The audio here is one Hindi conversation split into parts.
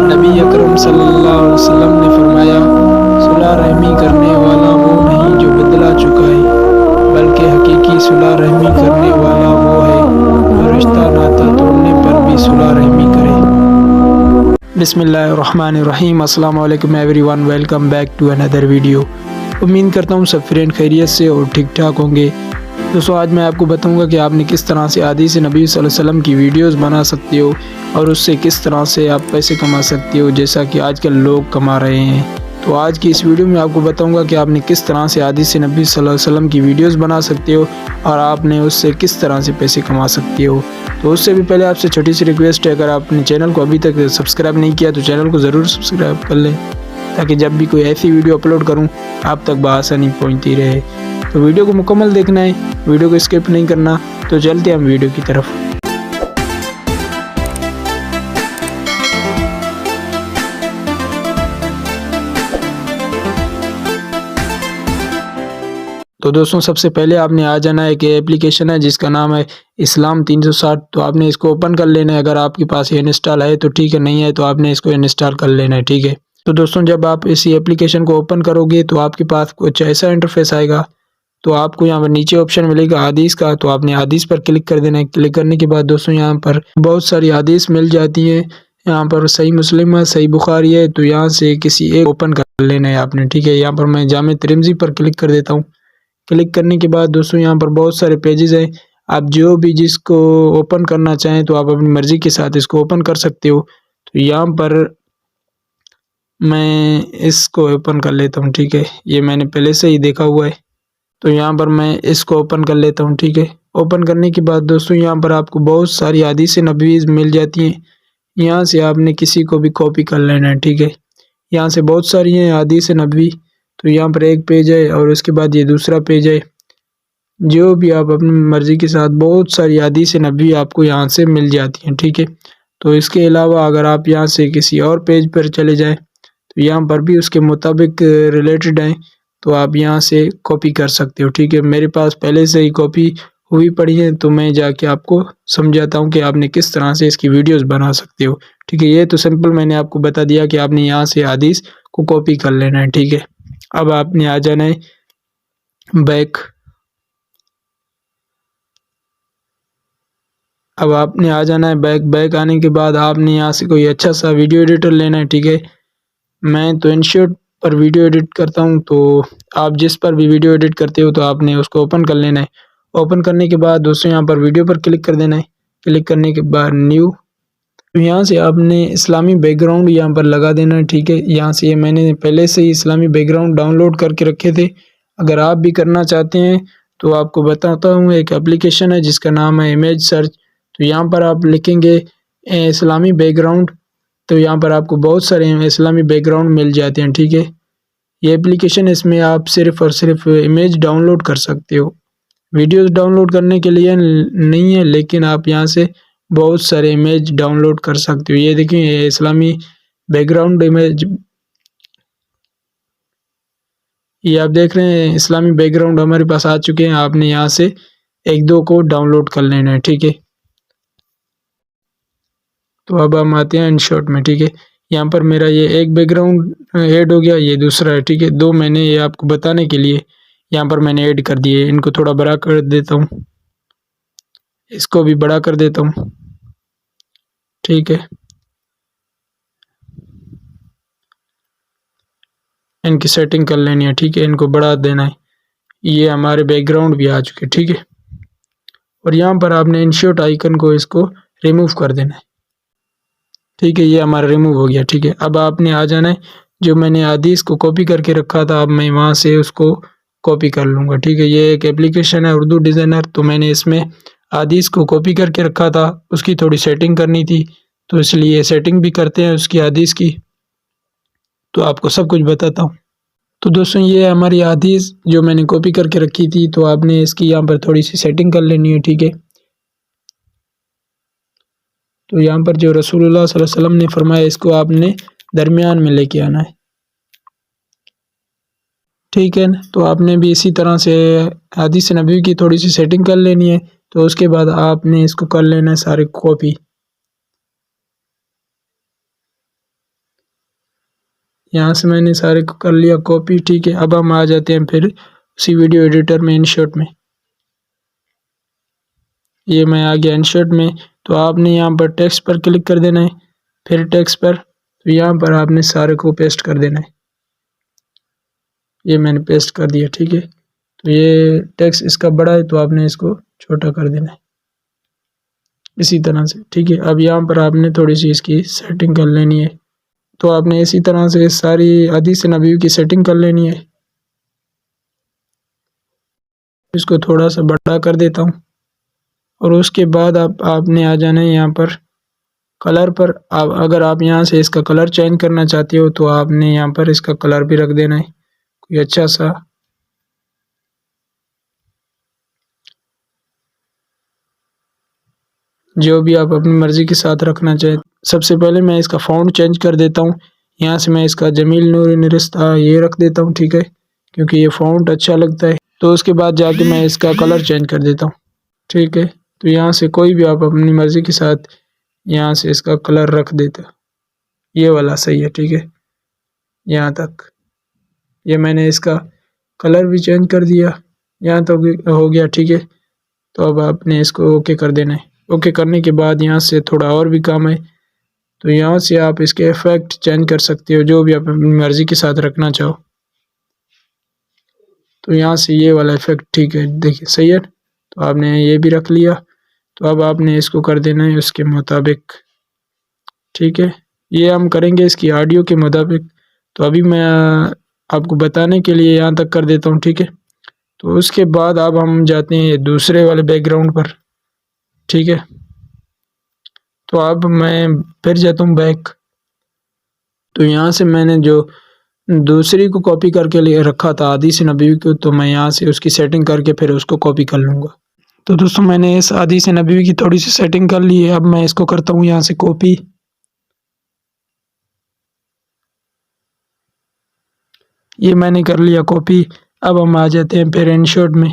नबी अकरम सल्लल्लाहु अलैहि वसल्लम ने फरमाया, सुलह रहमी करने वाला वो नहीं जो बदला चुकाए, बल्कि हकीकी सुलह रहमी करने वाला वो है जो रिश्ता नाता तोड़ने पर भी सुलह रहमी करे। बिस्मिल्लाहिर्रहमानिर्रहीम। अस्सलाम वालेकुम everyone, welcome back to another video. उम्मीद करता हूँ सब फ्रेंड खैरियत से और ठीक ठाक होंगे। दोस्तों, आज मैं आपको बताऊंगा कि आपने किस तरह से हदीस नबी सल्लल्लाहु अलैहि वसल्लम की वीडियोस बना सकते हो और उससे किस तरह से आप पैसे कमा सकते हो, जैसा कि आजकल लोग कमा रहे हैं। तो आज की इस वीडियो में आपको बताऊंगा कि आपने किस तरह से हदीस नबी सल्लल्लाहु अलैहि वसल्लम की वीडियोस बना सकते हो और आपने उससे किस तरह से पैसे कमा सकते हो। तो उससे भी पहले आपसे छोटी सी रिक्वेस्ट है, अगर आपने चैनल को अभी तक सब्सक्राइब नहीं किया तो चैनल को ज़रूर सब्सक्राइब कर लें, ताकि जब भी कोई ऐसी वीडियो अपलोड करूं आप तक बआसानी पहुंचती रहे। तो वीडियो को मुकम्मल देखना है, वीडियो को स्किप नहीं करना। तो चलते हैं हम वीडियो की तरफ। तो दोस्तों, सबसे पहले आपने आ जाना है कि एप्लीकेशन है जिसका नाम है इस्लाम 360। तो आपने इसको ओपन कर लेना है। अगर आपके पास ये इंस्टॉल है तो ठीक है, नहीं है तो आपने इसको इंस्टॉल कर लेना है, ठीक है। तो दोस्तों, जब आप इसी एप्लीकेशन को ओपन करोगे तो आपके पास कुछ ऐसा इंटरफेस आएगा। तो आपको यहाँ पर नीचे ऑप्शन मिलेगा हदीस का, तो आपने हदीस पर क्लिक कर देना है। क्लिक करने के बाद दोस्तों, यहाँ पर बहुत सारी हदीस मिल जाती हैं। यहाँ पर सही मुस्लिम है, सही बुखारी है, तो यहाँ से किसी एक ओपन कर लेना है आपने, ठीक है। यहाँ पर मैं जामे तिरमिज़ी पर क्लिक कर देता हूँ। क्लिक करने के बाद दोस्तों, यहाँ पर बहुत सारे पेजेस हैं। आप जो भी जिसको ओपन करना चाहें तो आप अपनी मर्ज़ी के साथ इसको ओपन कर सकते हो। तो यहाँ पर मैं इसको ओपन कर लेता हूँ, ठीक है। ये मैंने पहले से ही देखा हुआ है, तो यहाँ पर मैं इसको ओपन कर लेता हूँ, ठीक है। ओपन करने के बाद दोस्तों, यहाँ पर आपको बहुत सारी हदीस नबवी मिल जाती हैं। यहाँ से आपने किसी को भी कॉपी कर लेना है, ठीक है। यहाँ से बहुत सारी हैं हदीस नबवी। तो यहाँ पर एक पेज है और उसके बाद ये दूसरा पेज है। जो भी आप अपनी मर्ज़ी के साथ बहुत सारी हदीस नबवी आपको यहाँ से मिल जाती हैं, ठीक है। तो इसके अलावा अगर आप यहाँ से किसी और पेज पर चले जाएँ तो यहाँ पर भी उसके मुताबिक रिलेटेड हैं, तो आप यहाँ से कॉपी कर सकते हो, ठीक है। मेरे पास पहले से ही कॉपी हुई पड़ी है, तो मैं जाके आपको समझाता हूँ कि आपने किस तरह से इसकी वीडियोस बना सकते हो, ठीक है। ये तो सिंपल मैंने आपको बता दिया कि आपने यहाँ से हदीस को कॉपी कर लेना है, ठीक है। अब आपने आ जाना है बैक। अब आपने आ जाना है बैक आने के बाद आपने यहाँ से कोई अच्छा सा वीडियो एडिटर लेना है, ठीक है। मैं तो InShot पर वीडियो एडिट करता हूँ, तो आप जिस पर भी वीडियो एडिट करते हो तो आपने उसको ओपन कर लेना है। ओपन करने के बाद दोस्तों, यहाँ पर वीडियो पर क्लिक कर देना है। क्लिक करने के बाद न्यू, तो यहाँ से आपने इस्लामी बैकग्राउंड यहाँ पर लगा देना है, ठीक है। यहाँ से मैंने पहले से ही इस्लामी बैकग्राउंड डाउनलोड करके रखे थे। अगर आप भी करना चाहते हैं तो आपको बताता हूँ, एक एप्लीकेशन है जिसका नाम है इमेज सर्च। तो यहाँ पर आप लिखेंगे इस्लामी बैकग्राउंड, तो यहाँ पर आपको बहुत सारे इस्लामी बैकग्राउंड मिल जाते हैं, ठीक है। ये एप्लीकेशन, इसमें आप सिर्फ़ और सिर्फ इमेज डाउनलोड कर सकते हो, वीडियोस डाउनलोड करने के लिए नहीं है, लेकिन आप यहाँ से बहुत सारे इमेज डाउनलोड कर सकते हो। ये देखिए, ये इस्लामी बैकग्राउंड इमेज, ये आप देख रहे हैं इस्लामी बैकग्राउंड हमारे पास आ चुके हैं। आपने यहाँ से एक दो को डाउनलोड कर लेना है, ठीक है। तो अब हम आते हैं InShot में, ठीक है। यहाँ पर मेरा ये एक बैकग्राउंड ऐड हो गया, ये दूसरा है, ठीक है। दो मैंने ये आपको बताने के लिए यहाँ पर मैंने ऐड कर दिए। इनको थोड़ा बड़ा कर देता हूँ, इसको भी बड़ा कर देता हूँ, ठीक है। इनकी सेटिंग कर लेनी है, ठीक है। इनको बढ़ा देना है। ये हमारे बैकग्राउंड भी आ चुके, ठीक है। और यहाँ पर आपने InShot आइकन को इसको रिमूव कर देना है, ठीक है। ये हमारा रिमूव हो गया, ठीक है। अब आपने आ जाना है, जो मैंने हदीस को कॉपी करके रखा था, अब मैं वहाँ से उसको कॉपी कर लूँगा, ठीक है। ये एक एप्लीकेशन है उर्दू डिज़ाइनर, तो मैंने इसमें हदीस को कॉपी करके रखा था। उसकी थोड़ी सेटिंग करनी थी, तो इसलिए सेटिंग भी करते हैं उसकी हदीस की, तो आपको सब कुछ बताता हूँ। तो दोस्तों, ये हमारी हदीस जो मैंने कॉपी करके रखी थी, तो आपने इसकी यहाँ पर थोड़ी सी सेटिंग कर लेनी है, ठीक है। तो यहाँ पर जो रसूलुल्लाह सल्लल्लाहु अलैहि वसल्लम ने फरमाया, इसको आपने दरमियान में लेके आना है, ठीक है ना। तो आपने भी इसी तरह से हदीस नबवी की थोड़ी सी सेटिंग कर लेनी है। तो उसके बाद आपने इसको कर लेना है सारे कॉपी। यहाँ से मैंने सारे को कर लिया कॉपी, ठीक है। अब हम आ जाते हैं फिर उसी वीडियो एडिटर में, इनशॉट में। ये मैं आ गया इनशॉट में। तो आपने यहाँ पर टेक्स्ट पर क्लिक कर देना है, फिर टेक्स्ट पर, तो यहाँ पर आपने सारे को पेस्ट कर देना है। ये मैंने पेस्ट कर दिया, ठीक है। तो ये टेक्स्ट इसका बड़ा है तो आपने इसको छोटा कर देना है इसी तरह से, ठीक है। अब यहाँ पर आपने थोड़ी सी इसकी सेटिंग कर लेनी है। तो आपने इसी तरह से सारी हदीस नबी की सेटिंग कर लेनी है। इसको थोड़ा सा बड़ा कर देता हूँ और उसके बाद आपने आ जाना है यहाँ पर कलर पर। आप अगर आप यहाँ से इसका कलर चेंज करना चाहते हो तो आपने यहाँ पर इसका कलर भी रख देना है कोई अच्छा सा। जो भी आप अपनी मर्ज़ी के साथ रखना चाहें। सबसे पहले मैं इसका फ़ॉन्ट चेंज कर देता हूँ। यहाँ से मैं इसका जमील नूर निरस्ता ये रख देता हूँ, ठीक है, क्योंकि ये फ़ॉन्ट अच्छा लगता है। तो उसके बाद जाके मैं इसका कलर चेंज कर देता हूँ, ठीक है। तो यहाँ से कोई भी आप अपनी मर्ज़ी के साथ यहाँ से इसका कलर रख देते। ये वाला सही है, ठीक है। यहाँ तक ये मैंने इसका कलर भी चेंज कर दिया, यहाँ तक हो गया, ठीक है। तो अब आपने इसको ओके कर देना है। ओके करने के बाद यहाँ से थोड़ा और भी काम है, तो यहाँ से आप इसके इफ़ेक्ट चेंज कर सकते हो जो भी आप अपनी मर्ज़ी के साथ रखना चाहो। तो यहाँ से ये वाला इफ़ेक्ट, ठीक है, देखिए सही है। तो आपने ये भी रख लिया। तो अब आपने इसको कर देना है उसके मुताबिक, ठीक है। ये हम करेंगे इसकी ऑडियो के मुताबिक। तो अभी मैं आपको बताने के लिए यहाँ तक कर देता हूँ, ठीक है। तो उसके बाद अब हम जाते हैं दूसरे वाले बैकग्राउंड पर, ठीक है। तो अब मैं फिर जाता हूँ बैक। तो यहाँ से मैंने जो दूसरी को कॉपी करके लिए रखा था हदीस नबवी को, तो मैं यहाँ से उसकी सेटिंग करके फिर उसको कॉपी कर लूँगा। तो दोस्तों मैंने इस हदीस नबवी की थोड़ी सी सेटिंग कर ली है। अब मैं इसको करता हूँ यहाँ से कॉपी। ये मैंने कर लिया कॉपी। अब हम आ जाते हैं फिर इनशॉट में।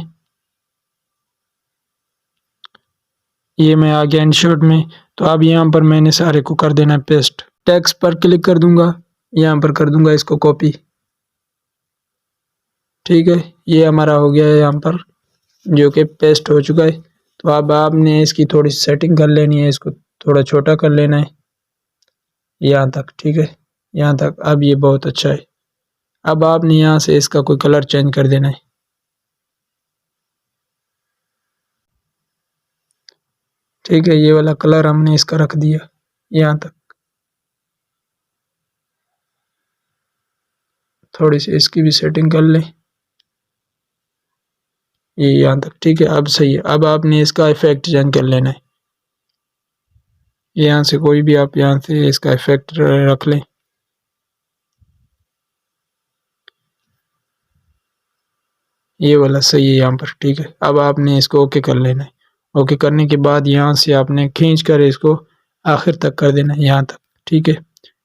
ये मैं आ गया इनशॉट में। तो अब यहाँ पर मैंने सारे को कर देना है पेस्ट। टेक्स्ट पर क्लिक कर दूंगा, यहाँ पर कर दूंगा इसको कॉपी, ठीक है। ये हमारा हो गया है यहाँ पर जो कि पेस्ट हो चुका है। तो अब आपने इसकी थोड़ी सेटिंग कर लेनी है, इसको थोड़ा छोटा कर लेना है यहाँ तक, ठीक है, यहाँ तक। अब ये बहुत अच्छा है। अब आपने यहाँ से इसका कोई कलर चेंज कर देना है, ठीक है। ये वाला कलर हमने इसका रख दिया यहाँ तक। थोड़ी सी इसकी भी सेटिंग कर लें, ये यहाँ तक, ठीक है। अब सही है। अब आपने इसका इफेक्ट चेंज कर लेना है। यहाँ से कोई भी आप यहाँ से इसका इफेक्ट रख लें। ये वाला सही है यहाँ पर, ठीक है। अब आपने इसको ओके कर लेना है। ओके करने के बाद यहाँ से आपने खींच कर इसको आखिर तक कर देना है यहाँ तक, ठीक है।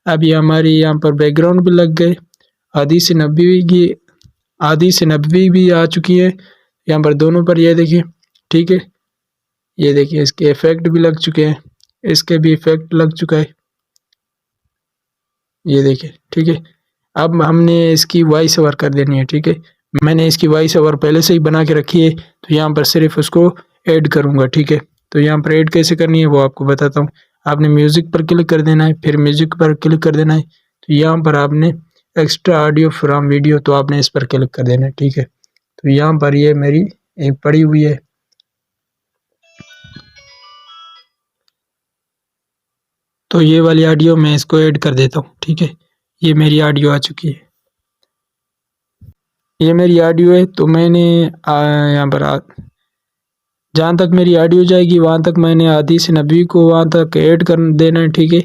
अब ये हमारी यहाँ पर बैकग्राउंड भी लग गए। हदीस नबवी की हदीस नबवी भी आ चुकी है यहाँ पर दोनों पर, ये देखिए, ठीक है। ये देखिए इसके इफेक्ट भी लग चुके हैं, इसके भी इफेक्ट लग चुका है, ये देखिए, ठीक है। अब हमने इसकी वॉइस ओवर कर देनी है, ठीक है। मैंने इसकी वॉइस ओवर पहले से ही बना के रखी है, तो यहाँ पर सिर्फ उसको ऐड करूँगा, ठीक है। तो यहाँ पर ऐड कैसे करनी है वो आपको बताता हूँ। आपने म्यूज़िक पर क्लिक कर देना है, फिर म्यूज़िक पर क्लिक कर देना है। तो यहाँ पर आपने एक्स्ट्रा ऑडियो फ्रॉम वीडियो, तो आपने इस पर क्लिक कर देना है, ठीक है। तो यहाँ पर ये मेरी एक पड़ी हुई है। तो ये वाली ऑडियो मैं इसको ऐड कर देता हूँ, ठीक है। ये मेरी ऑडियो आ चुकी है, ये मेरी ऑडियो है। तो मैंने यहाँ पर जहाँ तक मेरी ऑडियो जाएगी वहाँ तक मैंने हदीस नबवी को वहाँ तक ऐड कर देना है, ठीक है।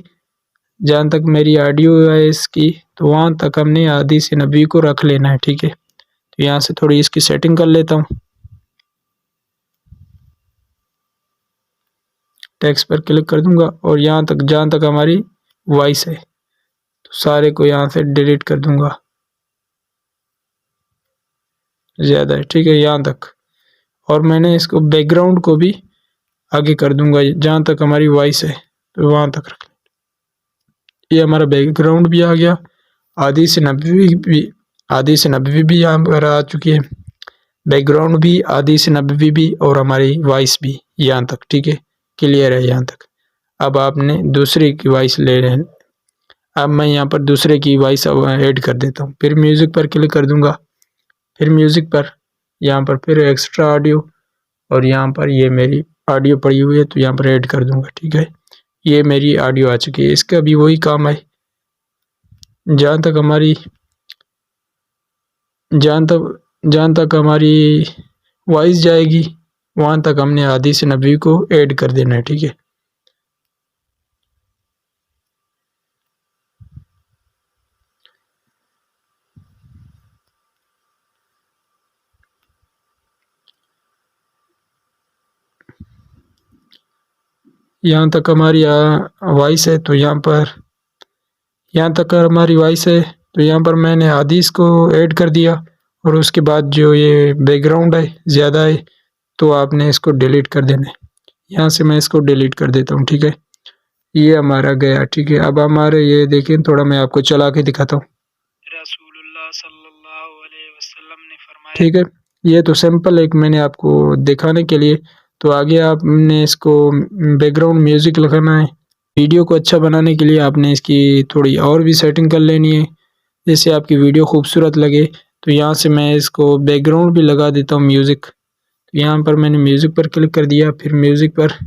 जहाँ तक मेरी ऑडियो है इसकी, तो वहाँ तक हमने हदीस नबवी को रख लेना है, ठीक है। तो यहाँ से थोड़ी इसकी सेटिंग कर लेता हूँ। टेक्स्ट पर क्लिक कर दूंगा और यहाँ तक जहाँ तक हमारी वॉइस है, तो सारे को यहाँ से डिलीट कर दूंगा, ज़्यादा है, ठीक है, यहाँ तक। और मैंने इसको बैकग्राउंड को भी आगे कर दूंगा जहाँ तक हमारी वॉइस है, तो वहाँ तक रख। ये हमारा बैकग्राउंड भी आ गया। आधी से 90 भी यहाँ पर आ चुकी है, बैकग्राउंड भी आधी से 90 भी, और हमारी वॉइस भी यहाँ तक, ठीक है, क्लियर है यहाँ तक। अब आपने दूसरे की वॉइस ले रहे हैं, अब मैं यहाँ पर दूसरे की वॉइस ऐड कर देता हूँ। फिर म्यूज़िक पर क्लिक कर दूंगा, फिर म्यूज़िक पर यहाँ पर फिर एक्स्ट्रा ऑडियो, और यहाँ पर ये मेरी ऑडियो पड़ी हुई है तो यहाँ पर ऐड कर दूंगा, ठीक है। ये मेरी ऑडियो आ चुकी है। इसका भी वही काम है, जहाँ तक हमारी वॉइस जाएगी वहाँ तक हमने आधी से 90 को ऐड कर देना है, ठीक है। यहाँ तक हमारी वॉइस है तो यहाँ पर मैंने आधी इसको ऐड कर दिया, और उसके बाद जो ये बैकग्राउंड है ज़्यादा है तो आपने इसको डिलीट कर देना है। यहाँ से मैं इसको डिलीट कर देता हूँ, ठीक है। ये हमारा गया, ठीक है। अब हमारे ये देखें, थोड़ा मैं आपको चला के दिखाता हूँ। रसूलुल्लाह सल्लल्लाहु अलैहि वसल्लम ने फरमाया, ठीक है। ये तो सिंपल एक मैंने आपको दिखाने के लिए, तो आगे आपने इसको बैकग्राउंड म्यूज़िक लगाना है। वीडियो को अच्छा बनाने के लिए आपने इसकी थोड़ी और भी सेटिंग कर लेनी है, जैसे आपकी वीडियो खूबसूरत लगे। तो यहाँ से मैं इसको बैकग्राउंड भी लगा देता हूँ म्यूज़िक। तो यहाँ पर मैंने म्यूज़िक पर क्लिक कर दिया, फिर म्यूज़िक पर, तो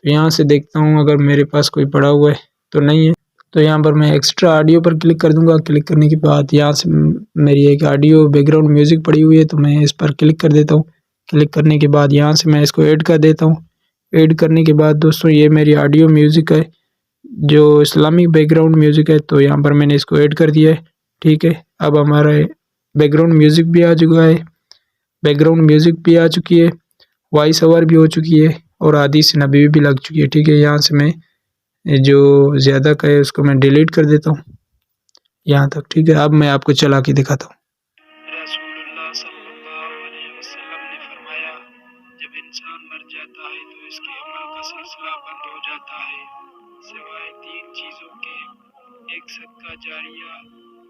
यहाँ से देखता हूँ अगर मेरे पास कोई पड़ा हुआ है तो नहीं है, तो यहाँ पर मैं एक्स्ट्रा ऑडियो पर क्लिक कर दूंगा। क्लिक करने के बाद यहाँ से मेरी एक ऑडियो बैकग्राउंड म्यूज़िक पड़ी हुई है तो मैं इस पर क्लिक कर देता हूँ। क्लिक करने के बाद यहाँ से मैं इसको ऐड कर देता हूँ। ऐड करने के बाद दोस्तों ये मेरी ऑडियो म्यूज़िक है जो इस्लामिक बैकग्राउंड म्यूज़िक है, तो यहाँ पर मैंने इसको ऐड कर दिया है, ठीक है। अब हमारा बैकग्राउंड म्यूज़िक भी आ चुका है, वॉइस ओवर भी हो चुकी है, और आधी से 90 भी लग चुकी है, ठीक है। यहाँ से मैं जो ज़्यादा का है उसको मैं डिलीट कर देता हूँ यहाँ तक, ठीक है। अब मैं आपको चला के दिखाता हूँ। रसूलुल्लाह सल्लल्लाहु अलैहि वसल्लम ने फरमाया, जब इंसान मर जाता है तो इसके अमल का सिलसिला बंद हो जाता है सिवाय 3 चीज़ों के। एक सदका जारिया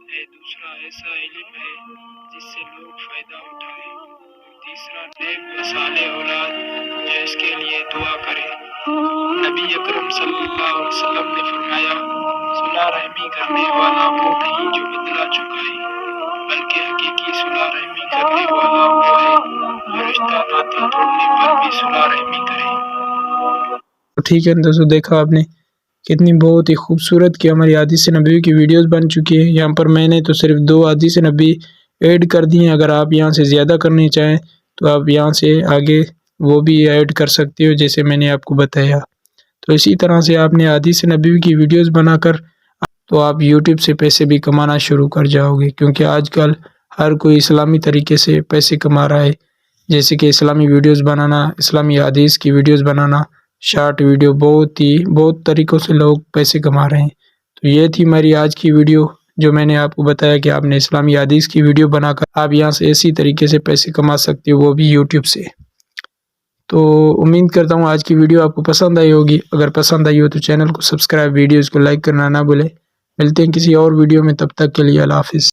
है, दूसरा ऐसा इल्म है जिससे लोग फायदा उठाए, और तीसरा नेक व सालेह औलाद जो इसके लिए दुआ करे। नबी अकरम सल्लल्लाहु अलैहि वसल्लम ने फरमाया, सुलह रहमी करने वाला वो नहीं जो बदला चुकाए, बल्कि हकीकी सुलह रहमी करने वाला वो है जो रिश्ता नाता तोड़ने पर भी सुलह रहमी करे। ठीक है दोस्तों, देखा आपने कितनी बहुत ही खूबसूरत की हमारी आधी से 90 की वीडियोस बन चुकी है। यहाँ पर मैंने तो सिर्फ 2 आधी से 90 ऐड कर दी हैं। अगर आप यहाँ से ज़्यादा करनी चाहें तो आप यहाँ से आगे वो भी ऐड कर सकते हो, जैसे मैंने आपको बताया। तो इसी तरह से आपने आधी से 90 की वीडियोस बनाकर तो आप यूट्यूब से पैसे भी कमाना शुरू कर जाओगे, क्योंकि आजकल हर कोई इस्लामी तरीके से पैसे कमा रहा है, जैसे कि इस्लामी वीडियोस बनाना, इस्लामी हदीस की वीडियोस बनाना, शॉर्ट वीडियो, बहुत तरीक़ों से लोग पैसे कमा रहे हैं। तो ये थी मेरी आज की वीडियो, जो मैंने आपको बताया कि आपने इस्लामी हदीस की वीडियो बनाकर आप यहाँ से इसी तरीके से पैसे कमा सकते हो, वो भी यूट्यूब से। तो उम्मीद करता हूँ आज की वीडियो आपको पसंद आई होगी। अगर पसंद आई हो तो चैनल को सब्सक्राइब, वीडियोज़ को लाइक करना ना भूलें। मिलते हैं किसी और वीडियो में, तब तक के लिए अल्लाह हाफ़िज़।